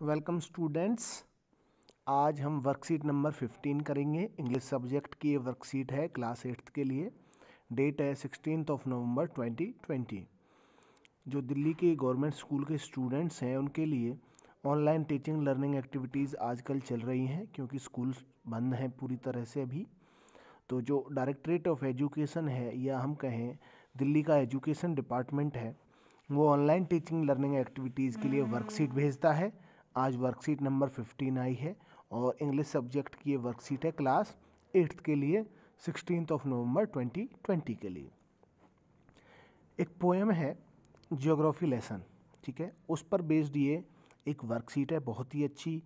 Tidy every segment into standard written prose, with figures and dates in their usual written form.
Welcome students. आज हम worksheet number 15 करेंगे। इंग्लिश सब्जेक्ट की ये वर्कशीट है क्लास 8th के लिए। डेट है 16 नवंबर 2020। जो दिल्ली के गवर्नमेंट स्कूल के स्टूडेंट्स हैं उनके लिए ऑनलाइन टीचिंग लर्निंग एक्टिविटीज़ आजकल चल रही हैं, क्योंकि स्कूल बंद हैं पूरी तरह से अभी। तो जो डायरेक्टरेट ऑफ एजुकेशन है, या हम कहें दिल्ली का एजुकेशन डिपार्टमेंट है, वो ऑनलाइन टीचिंग लर्निंग एक्टिविटीज़ के लिए वर्कशीट भेजता है। आज वर्कशीट नंबर 15 आई है और इंग्लिश सब्जेक्ट की ये वर्कशीट है क्लास 8th के लिए 16 नवंबर 2020 के लिए। एक पोएम है जियोग्राफी लेसन, ठीक है, उस पर बेस्ड ये एक वर्कशीट है। बहुत ही अच्छी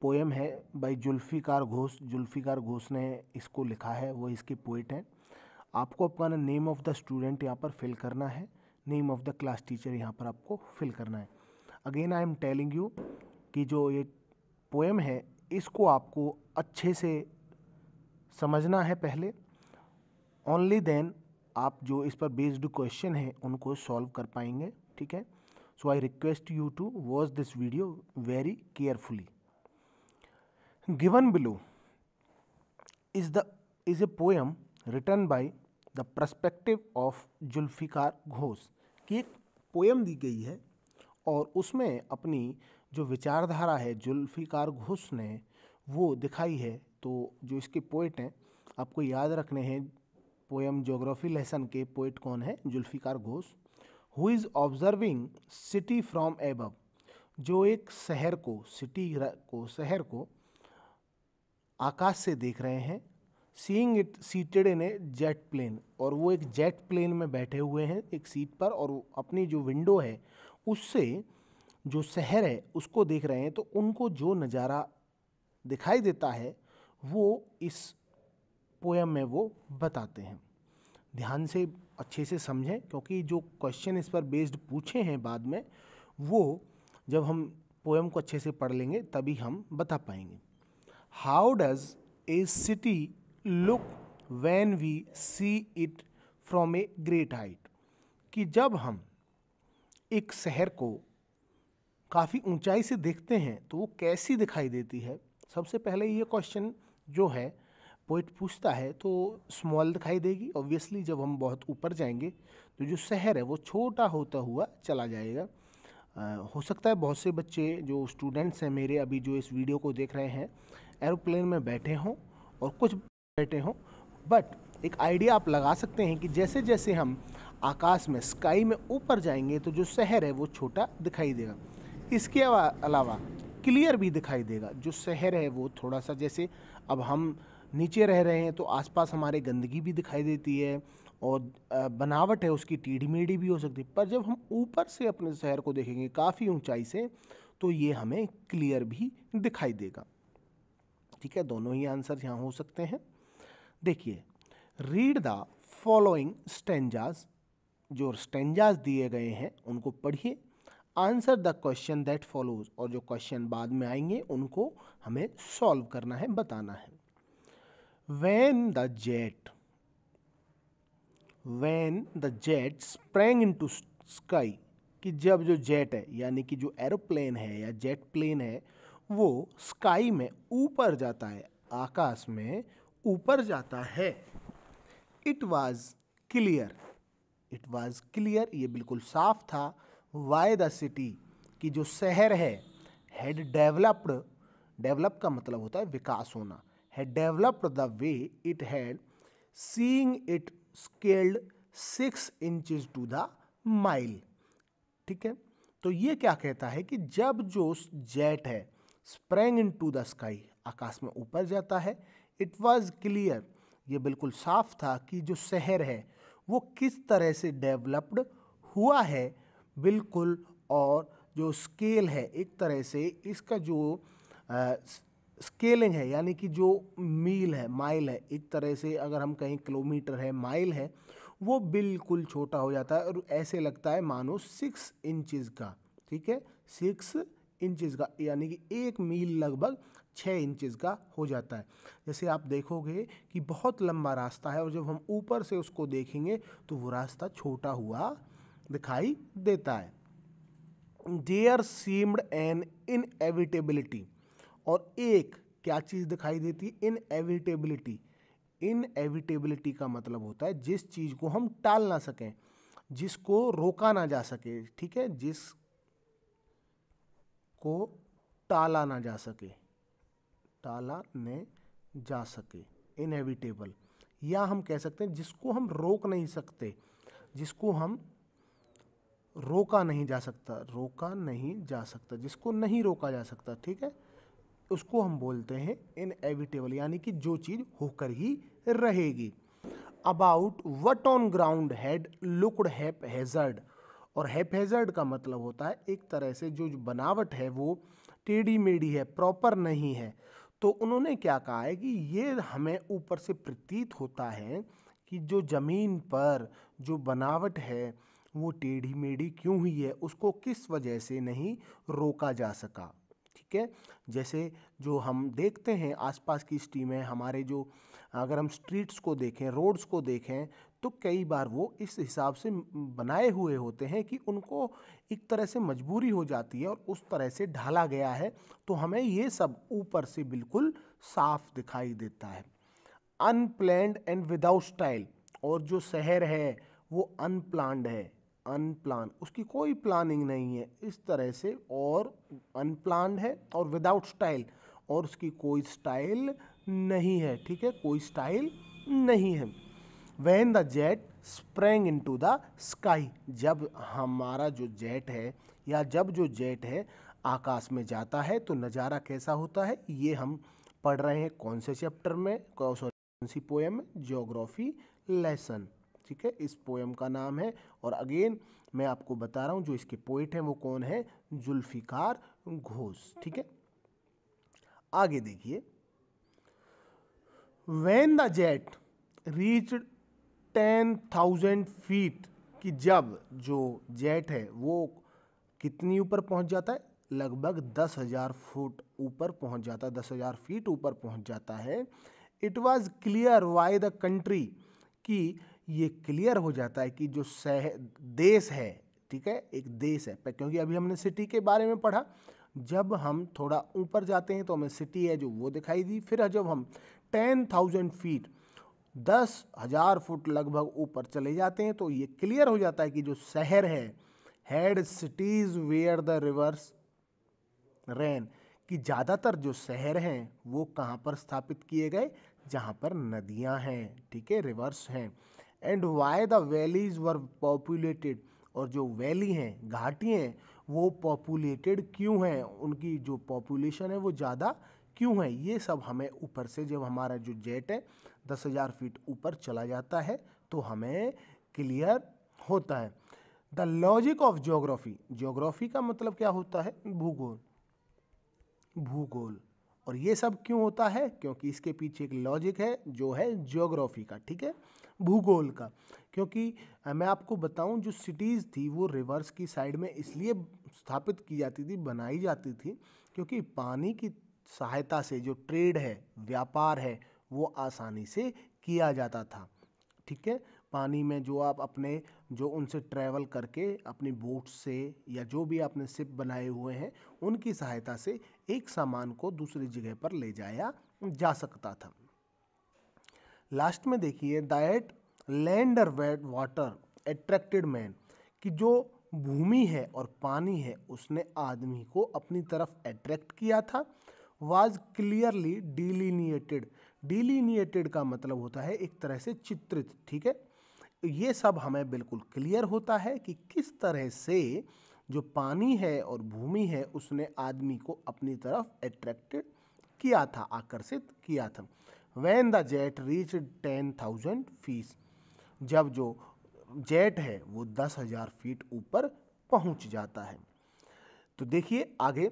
पोएम है बाय जुल्फ़िकार घोष। जुल्फ़िकार घोष ने इसको लिखा है, वो इसके पोइट हैं। आपको अपना नेम ऑफ द स्टूडेंट यहाँ पर फिल करना है, name of the class teacher यहाँ पर आपको फिल करना है। Again I am telling you कि जो ये पोएम है इसको आपको अच्छे से समझना है पहले, ओनली देन आप जो इस पर बेस्ड क्वेश्चन है उनको सॉल्व कर पाएंगे, ठीक है। So I request you to watch this video very carefully. Given below is a poem written by the perspective of Zulfikar Ghosh की एक पोएम दी गई है और उसमें अपनी जो विचारधारा है जुल्फ़िकार घोष ने वो दिखाई है। तो जो इसके पोइट हैं आपको याद रखने हैं। पोएम ज्योग्राफी लेसन के पोइट कौन है? Zulfikar Ghose. Who is observing city from above, जो एक शहर को, शहर को आकाश से देख रहे हैं। Seeing it seated in a jet plane, और वो एक जेट प्लेन में बैठे हुए हैं एक सीट पर, और अपनी जो विंडो है उससे जो शहर है उसको देख रहे हैं। तो उनको जो नज़ारा दिखाई देता है वो इस पोएम में वो बताते हैं। ध्यान से अच्छे से समझें, क्योंकि जो क्वेश्चन इस पर बेस्ड पूछे हैं बाद में, वो जब हम पोएम को अच्छे से पढ़ लेंगे तभी हम बता पाएंगे। How does a city look when we see it from a great height, कि जब हम एक शहर को काफ़ी ऊंचाई से देखते हैं तो वो कैसी दिखाई देती है। सबसे पहले ये क्वेश्चन जो है पोइट पूछता है तो स्मॉल दिखाई देगी ऑब्वियसली। जब हम बहुत ऊपर जाएंगे तो जो शहर है वो छोटा होता हुआ चला जाएगा। हो सकता है बहुत से बच्चे जो स्टूडेंट्स हैं मेरे अभी जो इस वीडियो को देख रहे हैं एरोप्लेन में बैठे हों और कुछ बैठे हों, बट एक आइडिया आप लगा सकते हैं कि जैसे जैसे हम आकाश में, स्काई में ऊपर जाएंगे तो जो शहर है वो छोटा दिखाई देगा। इसके अलावा क्लियर भी दिखाई देगा। जो शहर है वो थोड़ा सा, जैसे अब हम नीचे रह रहे हैं तो आसपास हमारे गंदगी भी दिखाई देती है और बनावट है उसकी टीढ़ी मीढ़ी भी हो सकती है, पर जब हम ऊपर से अपने शहर को देखेंगे काफ़ी ऊंचाई से तो ये हमें क्लियर भी दिखाई देगा, ठीक है। दोनों ही आंसर यहाँ हो सकते हैं। देखिए, रीड द फॉलोइंग स्टेंजाज, जो स्टेंजाज दिए गए हैं उनको पढ़िए। Answer the question that follows, और जो क्वेश्चन बाद में आएंगे उनको हमें सॉल्व करना है, बताना है। When the jet sprang into sky, कि जब जो जेट है यानी कि जो एरोप्लेन है या जेट प्लेन है वो स्काई में ऊपर जाता है, आकाश में ऊपर जाता है। इट वॉज क्लियर, ये बिल्कुल साफ था। वाई द सिटी, कि जो शहर है, हैड डेवलप्ड, डेवलप का मतलब होता है विकास होना, had developed the way it had, seeing it scaled 6 inches to the mile, ठीक है। तो ये क्या कहता है कि जब जो जेट है sprang into the sky, आकाश में ऊपर जाता है, it was clear, ये बिल्कुल साफ था कि जो शहर है वो किस तरह से डेवलप्ड हुआ है, बिल्कुल। और जो स्केल है, एक तरह से इसका जो स्केलिंग है यानी कि जो मील है, माइल है, एक तरह से अगर हम कहीं किलोमीटर है, माइल है, वो बिल्कुल छोटा हो जाता है और ऐसे लगता है मानो 6 इंचज़ का, ठीक है, 6 इंचज़ का, यानी कि 1 मील लगभग 6 इंचज़ का हो जाता है। जैसे आप देखोगे कि बहुत लंबा रास्ता है और जब हम ऊपर से उसको देखेंगे तो वो रास्ता छोटा हुआ दिखाई देता है। देयर सीम्ड एन इनएविटेबिलिटी, और एक क्या चीज़ दिखाई देती, इनएविटेबिलिटी। इनएविटेबिलिटी का मतलब होता है जिस चीज़ को हम टाल ना सकें, जिसको रोका ना जा सके, ठीक है, जिसको टाला ना जा सके, टाला ने जा सके, इनएविटेबल। या हम कह सकते हैं जिसको हम रोक नहीं सकते, जिसको हम रोका नहीं जा सकता, रोका नहीं जा सकता, जिसको नहीं रोका जा सकता, ठीक है, उसको हम बोलते हैं इनएविटेबल, यानी कि जो चीज़ होकर ही रहेगी। About what on ground had looked haphazard, और हैपहैज़र्ड का मतलब होता है एक तरह से जो बनावट है वो टेढ़ी मेढ़ी है, प्रॉपर नहीं है। तो उन्होंने क्या कहा है कि ये हमें ऊपर से प्रतीत होता है कि जो ज़मीन पर जो बनावट है वो टेढ़ी मेढ़ी क्यों हुई है, उसको किस वजह से नहीं रोका जा सका, ठीक है। जैसे जो हम देखते हैं आसपास की स्ट्रीमें, हमारे जो अगर हम स्ट्रीट्स को देखें, रोड्स को देखें, तो कई बार वो इस हिसाब से बनाए हुए होते हैं कि उनको एक तरह से मजबूरी हो जाती है और उस तरह से ढाला गया है, तो हमें ये सब ऊपर से बिल्कुल साफ दिखाई देता है। अनप्लैन्ड एंड विदाउट स्टाइल, और जो शहर है वो अनप्लान्ड है, अनप्लान, उसकी कोई प्लानिंग नहीं है इस तरह से, और अनप्लान्ड है और विदाउट स्टाइल, और उसकी कोई स्टाइल नहीं है, ठीक है, कोई स्टाइल नहीं है। When the jet sprang into the sky, जब हमारा जो जेट है या जब जो जेट है आकाश में जाता है तो नज़ारा कैसा होता है, ये हम पढ़ रहे हैं कौन से चैप्टर में, कौन सी पोएम में, ज्योग्राफी लेसन, ठीक है, इस पोएम का नाम है। और अगेन मैं आपको बता रहा हूँ जो इसके पोइट हैं वो कौन है, जुल्फिकार घोष, ठीक है। आगे देखिए, when the jet reached 10,000 feet, कि जब जो जेट है वो कितनी ऊपर पहुंच जाता है, लगभग 10,000 फुट ऊपर पहुंच जाता है, 10,000 फीट ऊपर पहुंच जाता है। It was clear why the country, कि ये क्लियर हो जाता है कि जो देश है, ठीक है, एक देश है, क्योंकि अभी हमने सिटी के बारे में पढ़ा, जब हम थोड़ा ऊपर जाते हैं तो हमें सिटी है जो वो दिखाई दी, फिर जब हम 10,000 फीट 10,000 फुट लगभग ऊपर चले जाते हैं तो ये क्लियर हो जाता है कि जो शहर है had cities where the rivers ran, कि ज़्यादातर जो शहर हैं वो कहाँ पर स्थापित किए गए, जहाँ पर नदियाँ हैं, ठीक है, रिवर्स हैं। And why the valleys were populated, और जो वैली हैं, घाटी हैं, वो पॉपुलेटेड क्यों हैं, उनकी जो पॉपुलेशन है वो ज़्यादा क्यों है, ये सब हमें ऊपर से जब हमारा जो जेट है 10,000 फीट ऊपर चला जाता है तो हमें क्लियर होता है। The logic of geography, geography का मतलब क्या होता है, भूगोल, भूगोल, और ये सब क्यों होता है, क्योंकि इसके पीछे एक लॉजिक है जो है ज्योग्राफी का, ठीक है, भूगोल का। क्योंकि मैं आपको बताऊं जो सिटीज़ थी वो रिवर्स की साइड में इसलिए स्थापित की जाती थी, बनाई जाती थी, क्योंकि पानी की सहायता से जो ट्रेड है, व्यापार है, वो आसानी से किया जाता था, ठीक है। पानी में जो आप अपने जो उनसे ट्रैवल करके अपनी बोट से या जो भी आपने शिप बनाए हुए हैं उनकी सहायता से एक सामान को दूसरी जगह पर ले जाया जा सकता था। लास्ट में देखिए, दैट लैंड और वाटर अट्रैक्टेड मैन, कि जो भूमि है और पानी है उसने आदमी को अपनी तरफ अट्रैक्ट किया था। वाज क्लियरली डिलीनिएटेड, डिलीनिएटेड का मतलब होता है एक तरह से चित्रित, ठीक है। ये सब हमें बिल्कुल क्लियर होता है कि किस तरह से जो पानी है और भूमि है उसने आदमी को अपनी तरफ अट्रैक्टेड किया था, आकर्षित किया था। When the jet reach 10,000 feet, जब जो जेट है वो 10,000 फीट ऊपर पहुंच जाता है। तो देखिए आगे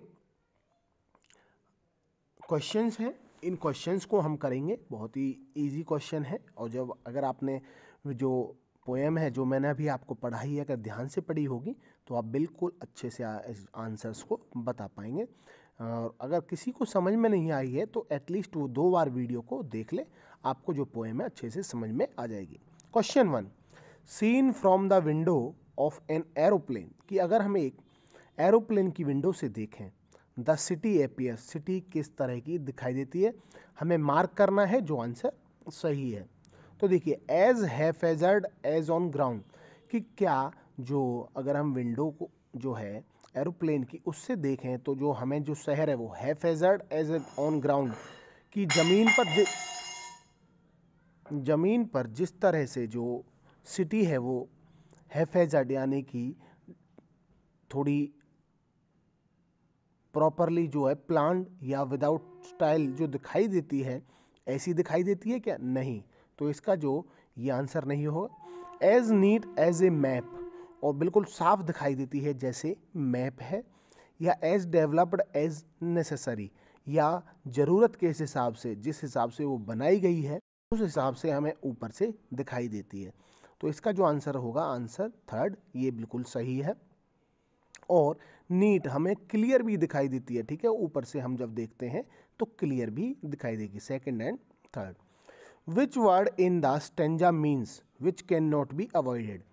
क्वेश्चंस हैं, इन क्वेश्चंस को हम करेंगे, बहुत ही इजी क्वेश्चन है, और जब अगर आपने जो पोएम है जो मैंने अभी आपको पढ़ाई है अगर ध्यान से पढ़ी होगी तो आप बिल्कुल अच्छे से आंसर्स को बता पाएंगे। और अगर किसी को समझ में नहीं आई है तो एटलीस्ट वो 2 बार वीडियो को देख ले, आपको जो पोएम है अच्छे से समझ में आ जाएगी। Question 1, seen from the window of an aeroplane, कि अगर हम एक एरोप्लेन की विंडो से देखें। द सिटी एपियर्स, सिटी किस तरह की दिखाई देती है, हमें मार्क करना है जो आंसर सही है। तो देखिए एज हैफेजर्ड एज ऑन ग्राउंड, कि क्या जो अगर हम विंडो को जो है एरोप्लेन की उससे देखें तो जो हमें जो शहर है वो हैफेजर्ड एज ऑन ग्राउंड, कि ज़मीन पर जिस तरह से जो सिटी है वो हैफेजर्ड यानी कि थोड़ी प्रॉपरली जो है प्लान या विदाउट स्टाइल जो दिखाई देती है, ऐसी दिखाई देती है क्या, नहीं। तो इसका जो ये आंसर नहीं होगा। As neat as a map, और बिल्कुल साफ दिखाई देती है जैसे मैप है, या एज डेवलप्ड एज नेसेसरी, या ज़रूरत के हिसाब से जिस हिसाब से वो बनाई गई है उस हिसाब से हमें ऊपर से दिखाई देती है। तो इसका जो आंसर होगा आंसर थर्ड, ये बिल्कुल सही है। और नीट हमें क्लियर भी दिखाई देती है, ठीक है, ऊपर से हम जब देखते हैं तो क्लियर भी दिखाई देगी, second and third. Which word in the stanza means which can not be avoided,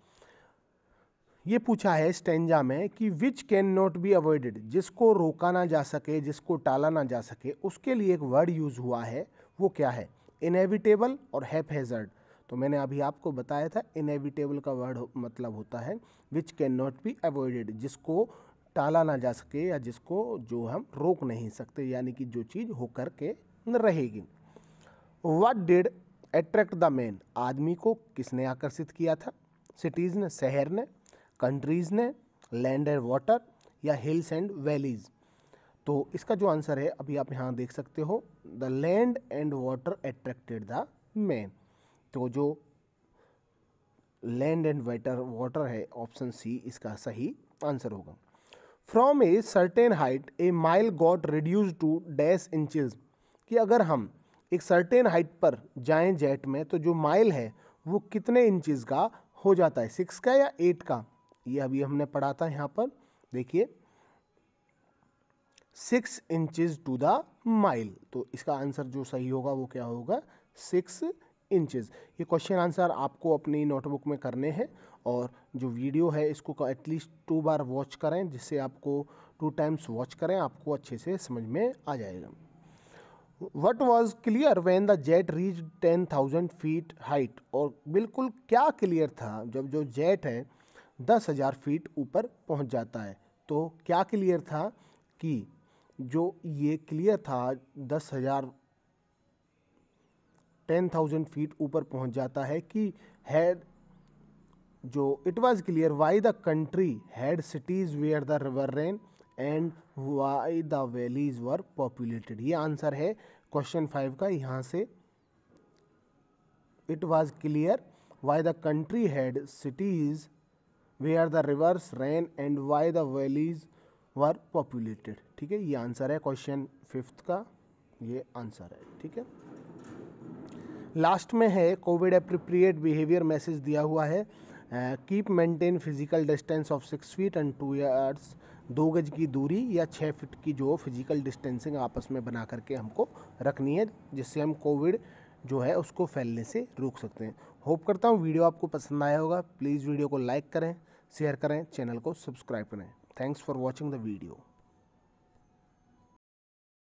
ये पूछा है स्टेंजा में कि which can not be avoided, जिसको रोका ना जा सके, जिसको टाला ना जा सके, उसके लिए एक वर्ड यूज हुआ है, वो क्या है, इनएविटेबल और हैफेजर्ड। तो मैंने अभी आपको बताया था इनएविटेबल का वर्ड मतलब होता है which can not be avoided, जिसको टाला ना जा सके या जिसको जो हम रोक नहीं सकते, यानी कि जो चीज़ होकर के रहेगी। What did attract the man, आदमी को किसने आकर्षित किया था, सिटीज़ ने, शहर ने, कंट्रीज़ ने, लैंड एंड वाटर, या हिल्स एंड वैलीज़। तो इसका जो आंसर है अभी आप यहाँ देख सकते हो, the land and water attracted the man. तो जो लैंड एंड वाटर है ऑप्शन सी इसका सही आंसर होगा। From a certain height a mile got reduce to dash inches, कि अगर हम एक सर्टेन हाइट पर जाएं जेट में तो जो माइल है वो कितने इंचेस का हो जाता है, 6 का या 8 का, ये अभी हमने पढ़ा था यहाँ पर, देखिए 6 इंचेस टू द माइल। तो इसका आंसर जो सही होगा वो क्या होगा, 6 इंचेस। ये क्वेश्चन आंसर आपको अपनी नोटबुक में करने हैं, और जो वीडियो है इसको एटलीस्ट 2 बार वॉच करें, जिससे आपको 2 टाइम्स वॉच करें, आपको अच्छे से समझ में आ जाएगा। What was clear when the jet reached 10,000 feet height, और बिल्कुल क्या क्लियर था जब जो जेट है 10,000 फीट ऊपर पहुंच जाता है। तो क्या क्लियर था कि जो ये क्लियर था 10,000 फीट ऊपर पहुंच जाता है कि हैड जो it was clear why the country had cities where the river ran and why the valleys were populated. ये आंसर है क्वेश्चन 5 का। यहाँ से it was clear why the country had cities where the rivers ran and why the valleys were populated. ठीक है, ये answer है question 5 का, ये आंसर है। ठीक है, लास्ट में है कोविड एप्रोप्रिएट बिहेवियर मैसेज दिया हुआ है, keep maintain physical distance of 6 feet and 2 yards, 2 गज की दूरी या 6 फीट की जो फिजिकल डिस्टेंसिंग आपस में बना करके हमको रखनी है, जिससे हम कोविड जो है उसको फैलने से रोक सकते हैं। होप करता हूँ वीडियो आपको पसंद आया होगा। प्लीज़ वीडियो को लाइक करें, शेयर करें, चैनल को सब्सक्राइब करें। Thanks for watching the video.